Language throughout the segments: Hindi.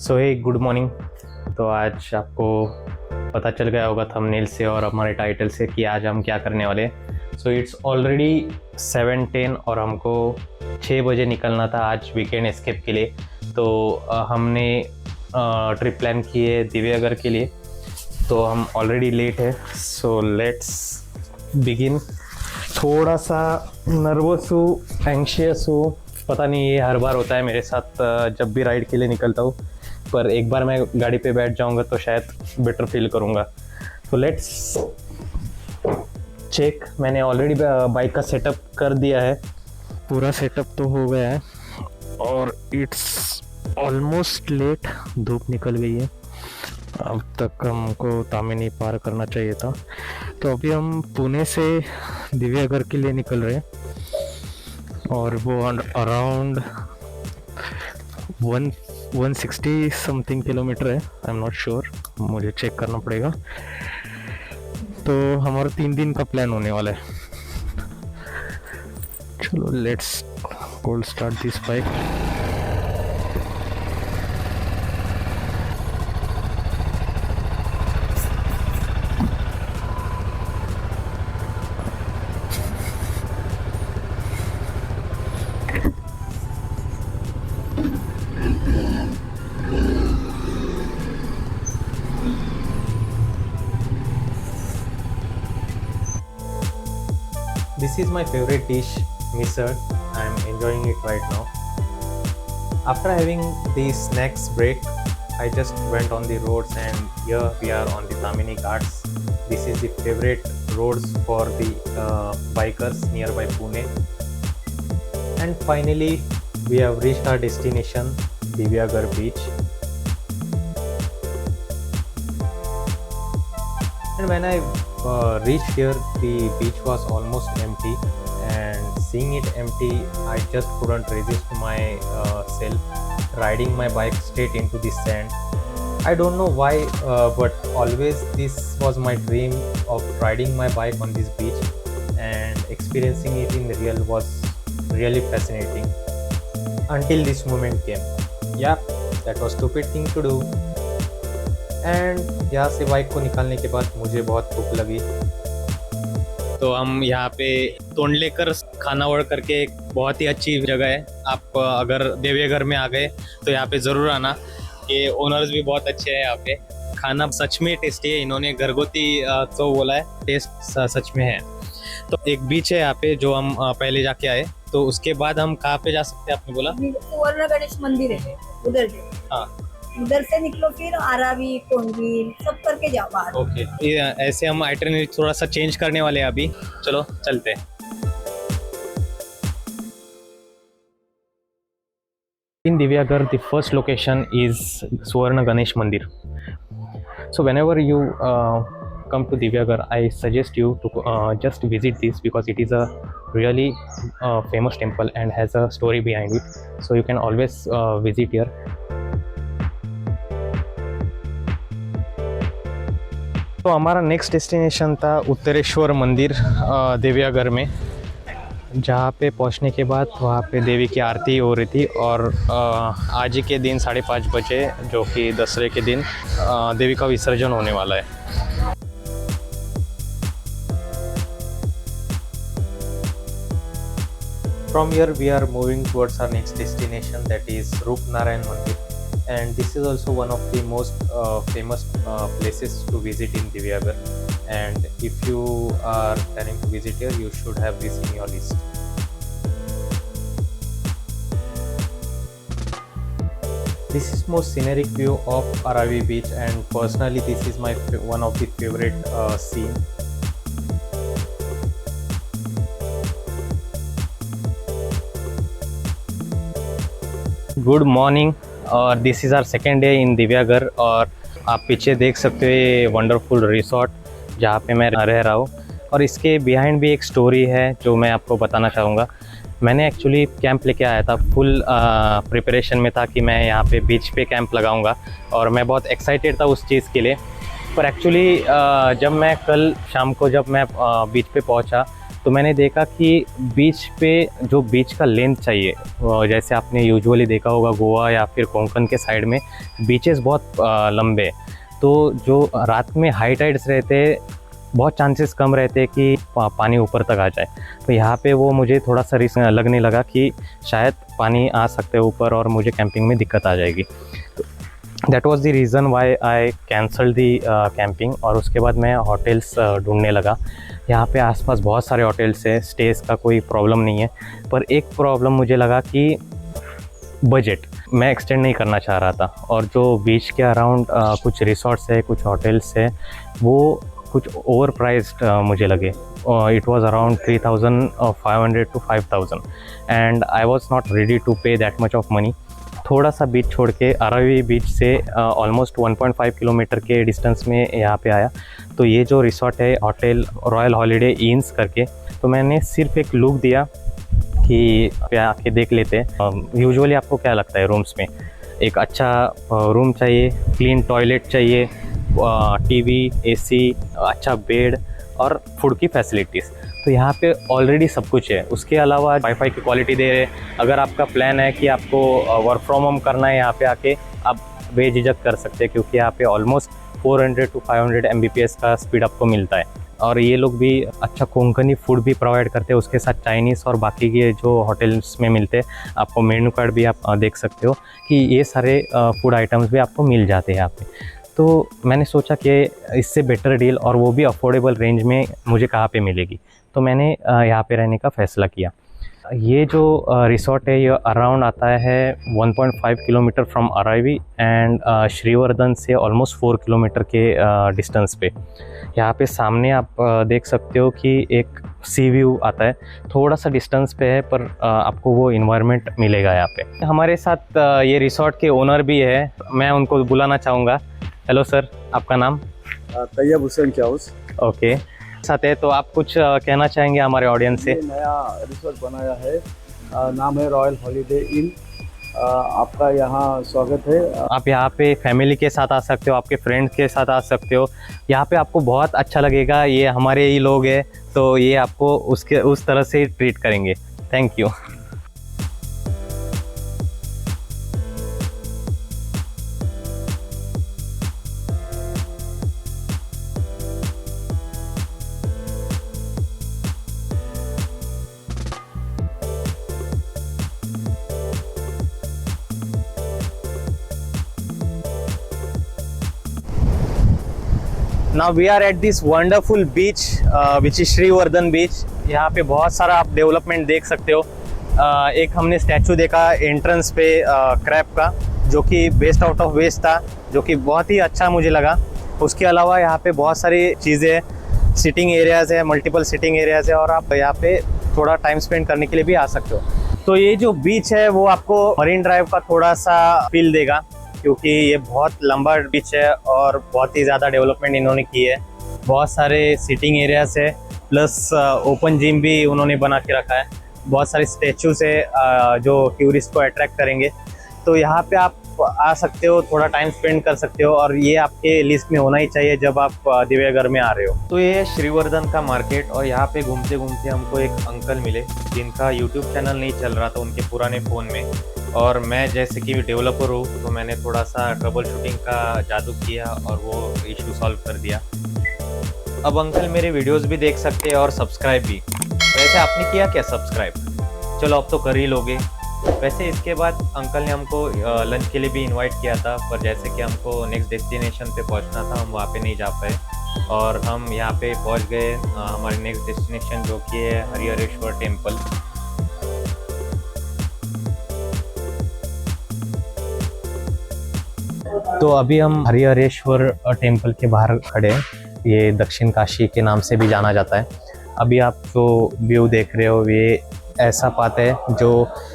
सो हे गुड मॉर्निंग। तो आज आपको पता चल गया होगा थंबनेल से और हमारे टाइटल से कि आज हम क्या करने वाले हैं। सो इट्स ऑलरेडी 7:10 और हमको 6 बजे निकलना था आज वीकेंड एस्केप के लिए। तो हमने ट्रिप प्लान की है दिव्यागढ़ के लिए, तो हम ऑलरेडी लेट है। So let's begin. थोड़ा सा नर्वस हूँ, एंशियस हूँ, पता नहीं ये हर बार होता है मेरे साथ जब भी राइड के लिए निकलता हूँ, पर एक बार मैं गाड़ी पे बैठ जाऊँगा तो शायद बेटर फील करूँगा। तो लेट्स चेक। मैंने ऑलरेडी बाइक का सेटअप कर दिया है, पूरा सेटअप तो हो गया है और इट्स ऑलमोस्ट लेट। धूप निकल गई है, अब तक हमको तामिनी पार करना चाहिए था। तो अभी हम पुणे से दिव्यागढ़ के लिए निकल रहे हैं और वो अराउंड 160 समथिंग किलोमीटर है। आई एम नॉट श्योर, मुझे चेक करना पड़ेगा। तो हमारा 3 दिन का प्लान होने वाला है। चलो let's cold start this bike. This is my favorite dish, misal. I am enjoying it right now. After having the snacks break, I just went on the roads and here we are on the Tamini Ghats. This is the favorite roads for the bikers nearby Pune. And finally, we have reached our destination, Divyagarh Beach. And when I reached here, the beach was almost empty, and seeing it empty, I just couldn't resist myself riding my bike straight into the sand. I don't know why, but always this was my dream of riding my bike on this beach, and experiencing it in real was really fascinating until this moment came. Yeah, that was stupid thing to do. And यहाँ से बाइक को निकालने के बाद मुझे बहुत भूख लगी, तो हम यहाँ पे तोंडलेकर खानावड़ करके एक बहुत ही अच्छी जगह है। आप अगर दिव्यागढ़ में आ गए तो यहाँ पे ज़रूर आना। ये ओनर्स भी बहुत अच्छे हैं, यहाँ पे खाना सच में टेस्टी है। इन्होंने घरगुती तो बोला है, टेस्ट सच में है। तो एक बीच है यहाँ पे जो हम पहले जाके आए, तो उसके बाद हम कहाँ पे जा सकते हैं आपने बोला? सुवर्ण गणेश मंदिर है उधर से। हाँ, उधर से निकलो, फिर आरावी कोंडवी सब करके जाओ बाहर। ओके, ऐसे हम आइटनरी थोड़ा सा चेंज करने वाले हैं अभी। चलो चलते हैं। In Divyagarh, the first location is Suvarna Ganesh Mandir. So whenever you come to Divyagarh, I suggest you to just visit this because it is a really famous temple and has a story behind it. So you can always visit here. तो हमारा नेक्स्ट डेस्टिनेशन था उत्तरेश्वर मंदिर दिव्यागढ़ में, जहाँ पे पहुँचने के बाद वहाँ पे देवी की आरती हो रही थी। और आज के दिन 5:30 बजे, जो कि दसरे के दिन, देवी का विसर्जन होने वाला है। From here we are moving towards our next destination, that is Roopnarayan Mandir. And this is also one of the most famous places to visit in Divyagarh, and if you are planning to visit here, you should have this in your list. This is most scenic view of Aravi beach, and personally this is my one of the favorite scene. Good morning, और this is our second day in Divyagarh. और आप पीछे देख सकते हो ये वंडरफुल रिसोर्ट जहाँ पे मैं रह रहा हूँ, और इसके बिहाइंड भी एक स्टोरी है जो मैं आपको बताना चाहूँगा। मैंने एक्चुअली कैंप लेके आया था, फुल प्रिपरेशन में था कि मैं यहाँ पे बीच पे कैंप लगाऊँगा, और मैं बहुत एक्साइटेड था उस चीज़ के लिए। पर एक्चुअली जब मैं कल शाम को जब मैं बीच पे पहुँचा तो मैंने देखा कि बीच पे जो बीच का लेंथ चाहिए, जैसे आपने यूजुअली देखा होगा गोवा या फिर कोंकण के साइड में बीचेस बहुत लंबे, तो जो रात में हाई टाइड्स रहते बहुत चांसेस कम रहते कि पानी ऊपर तक आ जाए। तो यहाँ पे वो मुझे थोड़ा सा रिस्क लगने लगा कि शायद पानी आ सकते हैं ऊपर और मुझे कैंपिंग में दिक्कत आ जाएगी। That was the reason why I cancel the camping. और उसके बाद मैं होटल्स ढूंढने लगा। यहाँ पे आसपास बहुत सारे होटल्स हैं, स्टेज का कोई प्रॉब्लम नहीं है, पर एक प्रॉब्लम मुझे लगा कि बजट मैं एक्सटेंड नहीं करना चाह रहा था। और जो बीच के अराउंड कुछ रिसोर्ट्स है, कुछ होटल्स है, वो कुछ ओवर प्राइस्ड मुझे लगे। It was around 3,500 to 5,000 and I was not ready to pay that much of money. थोड़ा सा बीच छोड़ के अरावी बीच से ऑलमोस्ट 1.5 किलोमीटर के डिस्टेंस में यहाँ पे आया। तो ये जो रिसोर्ट है होटल रॉयल हॉलीडे इन्स करके, तो मैंने सिर्फ एक लुक दिया कि पे आके देख लेते हैं। यूजुअली आपको क्या लगता है रूम्स में? एक अच्छा रूम चाहिए, क्लीन टॉयलेट चाहिए, टीवी, एसी, अच्छा बेड और फूड की फैसिलिटीज़। तो यहाँ पे ऑलरेडी सब कुछ है। उसके अलावा वाईफाई की क्वालिटी दे रहे। अगर आपका प्लान है कि आपको वर्क फ्रॉम होम करना है, यहाँ पे आके आप बेझिझक कर सकते हैं, क्योंकि यहाँ पे ऑलमोस्ट 400 to 500 Mbps का स्पीड आपको मिलता है। और ये लोग भी अच्छा कोंकणी फूड भी प्रोवाइड करते हैं, उसके साथ चाइनीज़ और बाकी के जो होटल्स में मिलते हैं। आपको मेन्यू कार्ड भी आप देख सकते हो कि ये सारे फूड आइटम्स भी आपको मिल जाते हैं यहाँ पे। तो मैंने सोचा कि इससे बेटर डील और वो भी अफोर्डेबल रेंज में मुझे कहाँ पे मिलेगी, तो मैंने यहाँ पे रहने का फ़ैसला किया। ये जो रिसोर्ट है ये अराउंड आता है 1.5 किलोमीटर फ्रॉम अरावी एंड श्रीवर्धन से ऑलमोस्ट 4 किलोमीटर के डिस्टेंस पे। यहाँ पे सामने आप देख सकते हो कि एक सी व्यू आता है। थोड़ा सा डिस्टेंस पे है, पर आपको वो इन्वायरमेंट मिलेगा यहाँ पे। हमारे साथ ये रिसोर्ट के ओनर भी है, मैं उनको बुलाना चाहूँगा। हेलो सर, आपका नाम? तैयब हुसैन क्याउस। ओके, साथ है तो आप कुछ कहना चाहेंगे हमारे ऑडियंस से? नया रिसोर्ट बनाया है, नाम है रॉयल हॉलीडे इन। आपका यहाँ स्वागत है। आप यहाँ पे फैमिली के साथ आ सकते हो, आपके फ्रेंड्स के साथ आ सकते हो। यहाँ पे आपको बहुत अच्छा लगेगा। ये हमारे ही लोग हैं, तो ये आपको उस तरह से ट्रीट करेंगे। Thank you. Now we are at this wonderful beach, which is Shrivardhan beach. यहाँ पे बहुत सारा आप डेवलपमेंट देख सकते हो। एक हमने स्टैचू देखा एंट्रेंस पे क्रैब का, जो कि बेस्ट आउट ऑफ वेस्ट था, जो कि बहुत ही अच्छा मुझे लगा। उसके अलावा यहाँ पे बहुत सारी चीज़ें, सिटिंग एरियाज़ है, मल्टीपल सिटिंग एरियाज़ है, और आप यहाँ पे थोड़ा टाइम स्पेंड करने के लिए भी आ सकते हो। तो ये जो बीच है वो आपको मरीन ड्राइव का थोड़ा सा फील देगा, क्योंकि ये बहुत लंबा बीच है और बहुत ही ज़्यादा डेवलपमेंट इन्होंने की है। बहुत सारे सिटिंग एरियाज है, प्लस ओपन जिम भी उन्होंने बना के रखा है। बहुत सारे स्टैचूज है जो टूरिस्ट को अट्रैक्ट करेंगे। तो यहाँ पे आप आ सकते हो, थोड़ा टाइम स्पेंड कर सकते हो, और ये आपके लिस्ट में होना ही चाहिए जब आप दिव्यागढ़ में आ रहे हो। तो ये है श्रीवर्धन का मार्केट, और यहाँ पे घूमते घूमते हमको एक अंकल मिले जिनका यूट्यूब चैनल नहीं चल रहा था उनके पुराने फ़ोन में, और मैं जैसे कि डेवलपर हूँ तो मैंने थोड़ा सा ट्रबल शूटिंग का जादू किया और वो इशू सॉल्व कर दिया। अब अंकल मेरे वीडियोस भी देख सकते हैं और सब्सक्राइब भी। वैसे आपने किया क्या सब्सक्राइब? चलो अब तो कर ही लोगे। वैसे इसके बाद अंकल ने हमको लंच के लिए भी इनवाइट किया था, पर जैसे कि हमको नेक्स्ट डेस्टिनेशन पे पहुंचना था, हम वहाँ पे नहीं जा पाए, और हम यहाँ पे पहुँच गए हमारे नेक्स्ट डेस्टिनेशन, जो कि है हरिहरेश्वर टेम्पल। तो अभी हम हरिहरेश्वर टेम्पल के बाहर खड़े हैं। ये दक्षिण काशी के नाम से भी जाना जाता है। अभी आप जो व्यू देख रहे हो ये ऐसा पात है जो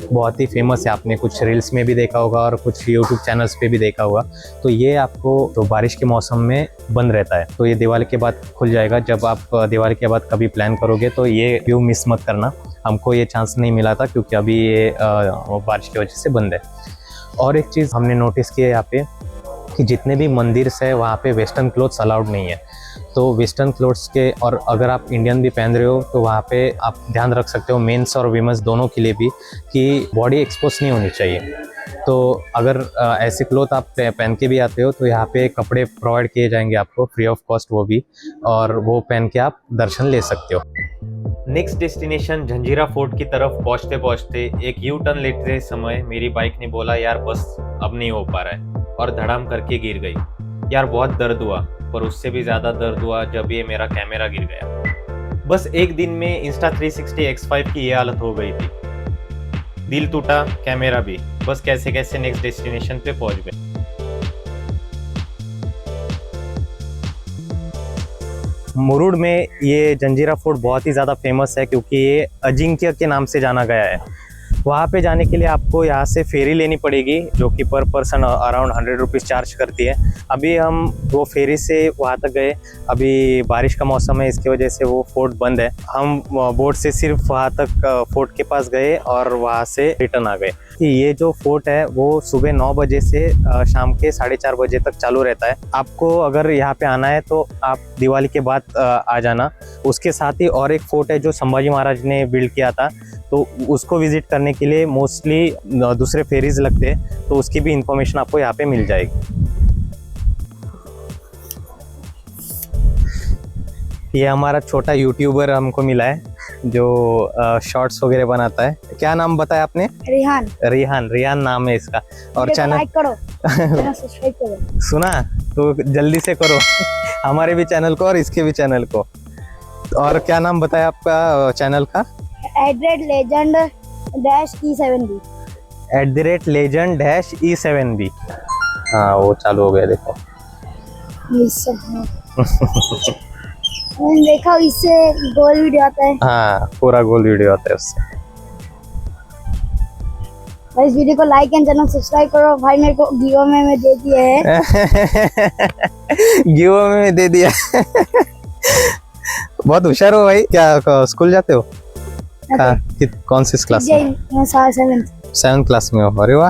बहुत ही फेमस है, आपने कुछ रील्स में भी देखा होगा और कुछ यूट्यूब चैनल्स पे भी देखा होगा। तो ये आपको तो बारिश के मौसम में बंद रहता है, तो ये दिवाली के बाद खुल जाएगा। जब आप दिवाली के बाद कभी प्लान करोगे तो ये व्यू मिस मत करना। हमको ये चांस नहीं मिला था क्योंकि अभी ये बारिश की वजह से बंद है। और एक चीज़ हमने नोटिस की है यहाँ पे, कि जितने भी मंदिर है वहाँ पे वेस्टर्न क्लोथ्स अलाउड नहीं है। तो वेस्टर्न क्लोथ्स के, और अगर आप इंडियन भी पहन रहे हो तो वहाँ पे आप ध्यान रख सकते हो मेंस और वीमेंस दोनों के लिए भी कि बॉडी एक्सपोज नहीं होनी चाहिए। तो अगर ऐसे क्लोथ आप पहन के भी आते हो तो यहाँ पे कपड़े प्रोवाइड किए जाएंगे आपको फ्री ऑफ कॉस्ट, वो भी, और वो पहन के आप दर्शन ले सकते हो। नेक्स्ट डेस्टिनेशन जंजीरा फोर्ट की तरफ पहुँचते पहुँचते एक यू टर्न लेते समय मेरी बाइक ने बोला यार बस अब नहीं हो पा रहा है, और धड़ाम करके गिर गई। यार बहुत दर्द हुआ, पर उससे भी ज़्यादा दर्द हुआ जब ये मेरा कैमरा गिर गया। बस एक दिन में Insta360 X5 की ये हालत हो गई थी। दिल टूटा, कैमरा भी। बस कैसे कैसे नेक्स्ट डेस्टिनेशन पे पहुंच गए। मुरुड में ये जंजीरा फोर्ट बहुत ही ज़्यादा फेमस है क्योंकि ये अजिंक्य के नाम से जाना गया है। वहाँ पे जाने के लिए आपको यहाँ से फेरी लेनी पड़ेगी जो कि पर पर्सन अराउंड 100 रुपीज़ चार्ज करती है। अभी हम वो फेरी से वहाँ तक गए, अभी बारिश का मौसम है इसकी वजह से वो फोर्ट बंद है। हम बोट से सिर्फ वहाँ तक फोर्ट के पास गए और वहाँ से रिटर्न आ गए। कि ये जो फोर्ट है वो सुबह 9 बजे से शाम के 4:30 बजे तक चालू रहता है। आपको अगर यहाँ पे आना है तो आप दिवाली के बाद आ जाना। उसके साथ ही और एक फोर्ट है जो संभाजी महाराज ने बिल्ड किया था, तो उसको विजिट करने के लिए मोस्टली दूसरे फेरीज लगते हैं, तो उसकी भी इंफॉर्मेशन आपको यहाँ पे मिल जाएगी। ये हमारा छोटा यूट्यूबर हमको मिला है जो शॉर्ट्स वगैरह बनाता है। क्या नाम बताया आपने? रिहान। रिहान नाम है इसका। और चैनल लाइक करो, चैनल सब्सक्राइब करो। सुना तो जल्दी से करो हमारे भी चैनल को और इसके भी चैनल को। और क्या नाम बताया आपका चैनल का? @legend-e7b। @legend-e7b। हाँ वो चालू हो गया देखो। मैंने देखा इससे गोल वीडियो आता है। हाँ पूरा गोल वीडियो आता है उससे। भाई इस वीडियो को लाइक एंड चैनल सब्सक्राइब करो। भाई मेरे को गिव में दे दिया है। गिव में दे दिया। बहुत होशियार हो भाई। क्या स्कूल जाते हो? कौन सी क्लास में? 7th क्लास में हो। अरे वाह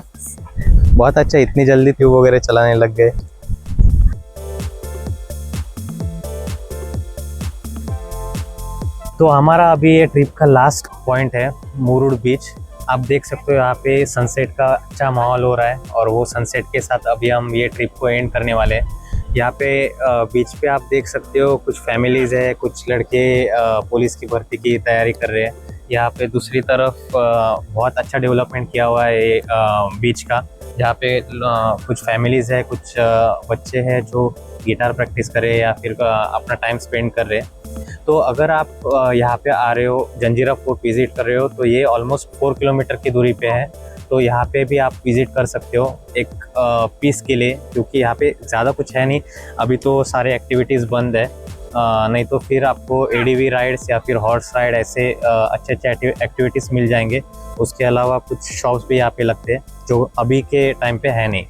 बहुत अच्छा, इतनी जल्दी ट्यूब वगैरह चलाने लग गए। तो हमारा अभी ये ट्रिप का लास्ट पॉइंट है मुरुड बीच। आप देख सकते हो यहाँ पे सनसेट का अच्छा माहौल हो रहा है, और वो सनसेट के साथ अभी हम ये ट्रिप को एंड करने वाले हैं। यहाँ पे बीच पे आप देख सकते हो कुछ फैमिलीज़ है, कुछ लड़के पुलिस की भर्ती की तैयारी कर रहे हैं। यहाँ पे दूसरी तरफ बहुत अच्छा डेवलपमेंट किया हुआ है ये बीच का, जहाँ पे कुछ फैमिलीज़ है, कुछ बच्चे हैं जो गिटार प्रैक्टिस कर रहे हैं या फिर अपना टाइम स्पेंड कर रहे हैं। तो अगर आप यहाँ पे आ रहे हो, जंजीरा फोर्ट विज़िट कर रहे हो, तो ये ऑलमोस्ट 4 किलोमीटर की दूरी पे है। तो यहाँ पे भी आप विज़िट कर सकते हो एक पीस के लिए, क्योंकि यहाँ पे ज़्यादा कुछ है नहीं। अभी तो सारे एक्टिविटीज़ बंद है, नहीं तो फिर आपको एडीवी राइड्स या फिर हॉर्स राइड ऐसे अच्छे अच्छे एक्टिविटीज़ मिल जाएंगे। उसके अलावा कुछ शॉप्स भी यहाँ पे लगते हैं जो अभी के टाइम पे है नहीं।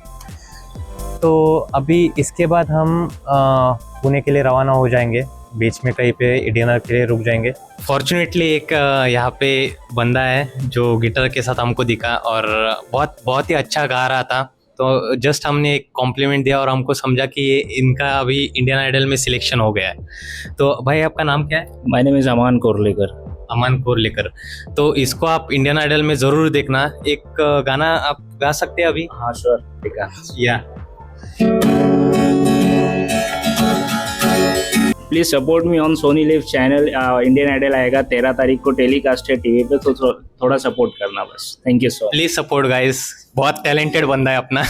तो अभी इसके बाद हम पुणे के लिए रवाना हो जाएंगे। बीच में कहीं पे डिनर के लिए रुक जाएंगे। फॉर्चुनेटली एक यहाँ पे बंदा है जो गिटार के साथ हमको दिखा और बहुत ही अच्छा गा रहा था। तो जस्ट हमने एक कॉम्प्लीमेंट दिया और हमको समझा कि ये इनका अभी इंडियन आइडल में सिलेक्शन हो गया है। तो भाई आपका नाम क्या है? माय नेम इज अमान कोरलेकर। अमान कोरलेकर। तो इसको आप इंडियन आइडल में ज़रूर देखना। एक गाना आप गा सकते हैं अभी? हाँ श्योर, ठीक है। या please support me on Sony LIV channel. Indian Idol आएगा 13 तारीख को, टेलीकास्ट है टीवी पे, तो थोड़ा सपोर्ट करना बस। Thank you so much. Please support guys, बहुत टैलेंटेड बंदा है अपना।